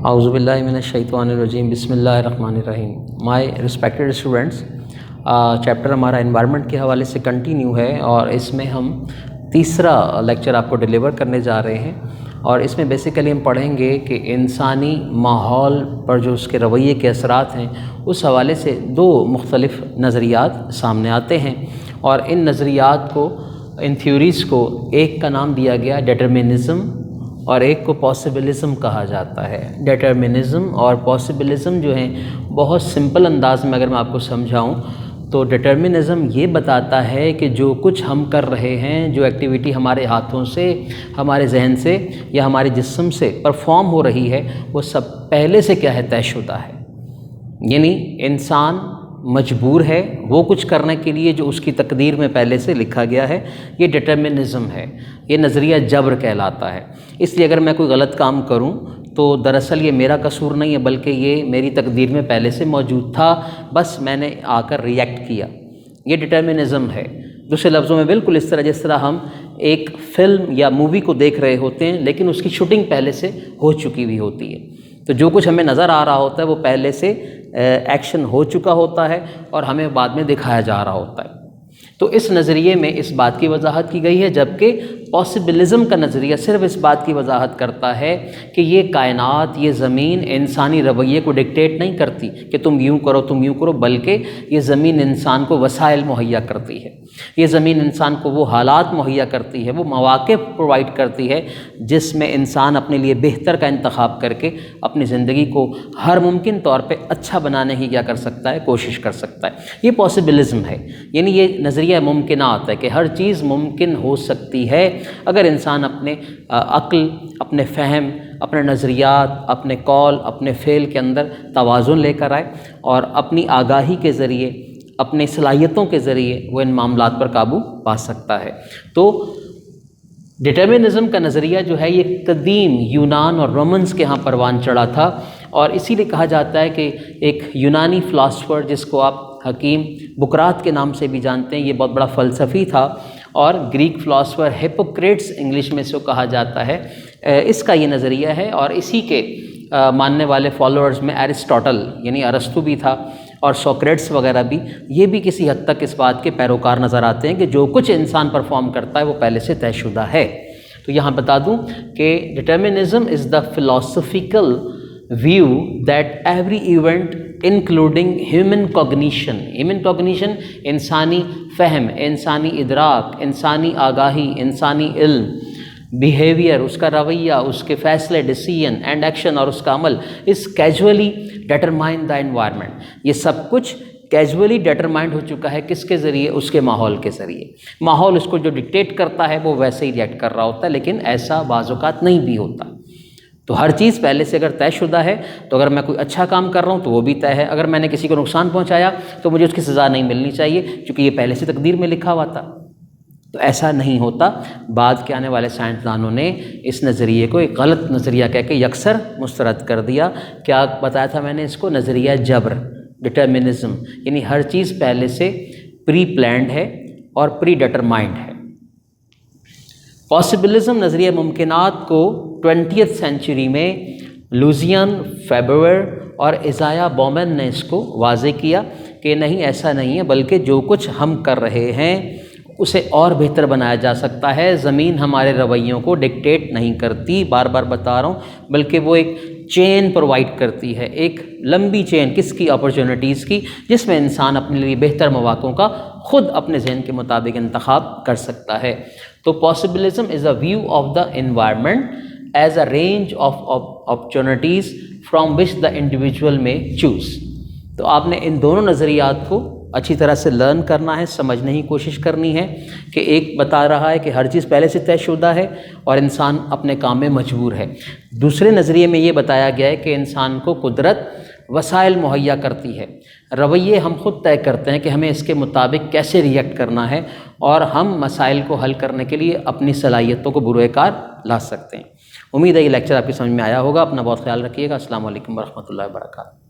اعوذ باللہ من الشیطان الرجیم بسم اللہ الرحمن الرحیم. مائی ریسپیکٹڈ اسٹوڈنٹس، چیپٹر ہمارا انوائرمنٹ کے حوالے سے کنٹینیو ہے اور اس میں ہم تیسرا لیکچر آپ کو ڈیلیور کرنے جا رہے ہیں. اور اس میں بیسیکلی ہم پڑھیں گے کہ انسانی ماحول پر جو اس کے رویے کے اثرات ہیں اس حوالے سے دو مختلف نظریات سامنے آتے ہیں. اور ان نظریات کو، ان تھیوریز کو، ایک کا نام دیا گیا ڈیٹرمنزم اور ایک کو پاسبلزم کہا جاتا ہے. ڈیٹرمنزم اور پاسبلزم جو ہیں بہت سمپل انداز میں اگر میں آپ کو سمجھاؤں تو ڈیٹرمنزم یہ بتاتا ہے کہ جو کچھ ہم کر رہے ہیں، جو ایکٹیویٹی ہمارے ہاتھوں سے، ہمارے ذہن سے یا ہمارے جسم سے پرفارم ہو رہی ہے، وہ سب پہلے سے کیا ہے، طے شدہ ہے. یعنی انسان مجبور ہے وہ کچھ کرنے کے لیے جو اس کی تقدیر میں پہلے سے لکھا گیا ہے. یہ ڈیٹرمنزم ہے، یہ نظریہ جبر کہلاتا ہے. اس لیے اگر میں کوئی غلط کام کروں تو دراصل یہ میرا قصور نہیں ہے، بلکہ یہ میری تقدیر میں پہلے سے موجود تھا، بس میں نے آ کر ریئیکٹ کیا. یہ ڈیٹرمنزم ہے. دوسرے لفظوں میں بالکل اس طرح جس طرح ہم ایک فلم یا مووی کو دیکھ رہے ہوتے ہیں لیکن اس کی شوٹنگ پہلے سے ہو چکی ہوئی ہوتی ہے. تو جو کچھ ہمیں نظر آ رہا ہوتا ہے وہ پہلے سے ایکشن ہو چکا ہوتا ہے اور ہمیں بعد میں دکھایا جا رہا ہوتا ہے. تو اس نظریے میں اس بات کی وضاحت کی گئی ہے، جبکہ پاسبلزم کا نظریہ صرف اس بات کی وضاحت کرتا ہے کہ یہ کائنات، یہ زمین انسانی رویے کو ڈکٹیٹ نہیں کرتی کہ تم یوں کرو تم یوں کرو، بلکہ یہ زمین انسان کو وسائل مہیا کرتی ہے. یہ زمین انسان کو وہ حالات مہیا کرتی ہے، وہ مواقع پرووائڈ کرتی ہے جس میں انسان اپنے لیے بہتر کا انتخاب کر کے اپنی زندگی کو ہر ممکن طور پہ اچھا بنانے کی کیا کر سکتا ہے، کوشش کر سکتا ہے. یہ پاسبلزم ہے، یعنی یہ نظریہ ممکنات ہے کہ ہر چیز ممکن ہو سکتی ہے اگر انسان اپنے عقل، اپنے فہم، اپنے نظریات، اپنے قول، اپنے فعل کے اندر توازن لے کر آئے اور اپنی آگاہی کے ذریعے، اپنی صلاحیتوں کے ذریعے وہ ان معاملات پر قابو پا سکتا ہے. تو ڈیٹرمنزم کا نظریہ جو ہے یہ قدیم یونان اور رومنز کے ہاں پروان چڑھا تھا، اور اسی لیے کہا جاتا ہے کہ ایک یونانی فلاسفر جس کو آپ حکیم بکرات کے نام سے بھی جانتے ہیں، یہ بہت بڑا فلسفی تھا، اور گریک فلاسفر ہپوکریٹس انگلش میں سے کہا جاتا ہے، اس کا یہ نظریہ ہے. اور اسی کے ماننے والے فالوورز میں ایرسٹوٹل یعنی ارسطو بھی تھا اور سوکریٹس وغیرہ بھی، یہ بھی کسی حد تک اس بات کے پیروکار نظر آتے ہیں کہ جو کچھ انسان پرفارم کرتا ہے وہ پہلے سے طے شدہ ہے. تو یہاں بتا دوں کہ determinism is the philosophical view that every event including human cognition انسانی فہم، انسانی ادراک، انسانی آگاہی، انسانی علم، بیہیویئر، اس کا رویہ، اس کے فیصلے، ڈیسیژن اینڈ ایکشن اور اس کا عمل is casually determine the environment. یہ سب کچھ کیجولی ڈیٹرمائنڈ ہو چکا ہے، کس کے ذریعے؟ اس کے ماحول کے ذریعے. ماحول اس کو جو ڈکٹیٹ کرتا ہے وہ ویسے ہی ریئیکٹ کر رہا ہوتا ہے، لیکن ایسا بعض اوقات نہیں بھی ہوتا. تو ہر چیز پہلے سے اگر طے شدہ ہے تو اگر میں کوئی اچھا کام کر رہا ہوں تو وہ بھی طے ہے، اگر میں نے کسی کو نقصان پہنچایا تو مجھے اس کی سزا نہیں ملنی چاہیے کیونکہ یہ پہلے سے تقدیر میں لکھا ہوا تھا. تو ایسا نہیں ہوتا. بعد کے آنے والے سائنسدانوں نے اس نظریے کو ایک غلط نظریہ کہہ کے یکسر مسترد کر دیا. کیا بتایا تھا میں نے اس کو؟ نظریہ جبر، ڈیٹرمنزم، یعنی ہر چیز پہلے سے پری پلانڈ ہے اور پری ڈیٹرمائنڈ ہے. پاسبلزم نظریہ ممکنات کو 20th سینچری میں لوزین فیبر اور ایزایا بومن نے اس کو واضح کیا کہ نہیں، ایسا نہیں ہے، بلکہ جو کچھ ہم کر رہے ہیں اسے اور بہتر بنایا جا سکتا ہے. زمین ہمارے رویوں کو ڈکٹیٹ نہیں کرتی، بار بار بتا رہا ہوں، بلکہ وہ ایک چین پرووائڈ کرتی ہے، ایک لمبی چین. کس کی؟ اپرچونٹیز کی، جس میں انسان اپنے لیے بہتر مواقعوں کا خود اپنے ذہن کے مطابق انتخاب کر سکتا ہے. تو possibilism is a view of the environment as a range of opportunities from which the individual may choose. تو آپ نے ان دونوں نظریات کو اچھی طرح سے لرن کرنا ہے، سمجھنے کی کوشش کرنی ہے کہ ایک بتا رہا ہے کہ ہر چیز پہلے سے طے شدہ ہے اور انسان اپنے کام میں مجبور ہے. دوسرے نظریے میں یہ بتایا گیا ہے کہ انسان کو قدرت وسائل مہیا کرتی ہے، رویے ہم خود طے کرتے ہیں کہ ہمیں اس کے مطابق کیسے ریئیکٹ کرنا ہے، اور ہم مسائل کو حل کرنے کے لیے اپنی صلاحیتوں کو بروئے کار لا سکتے ہیں. امید ہے یہ لیکچر آپ کی سمجھ میں آیا ہوگا. اپنا بہت خیال رکھیے گا. السلام علیکم ورحمۃ اللہ وبرکاتہ.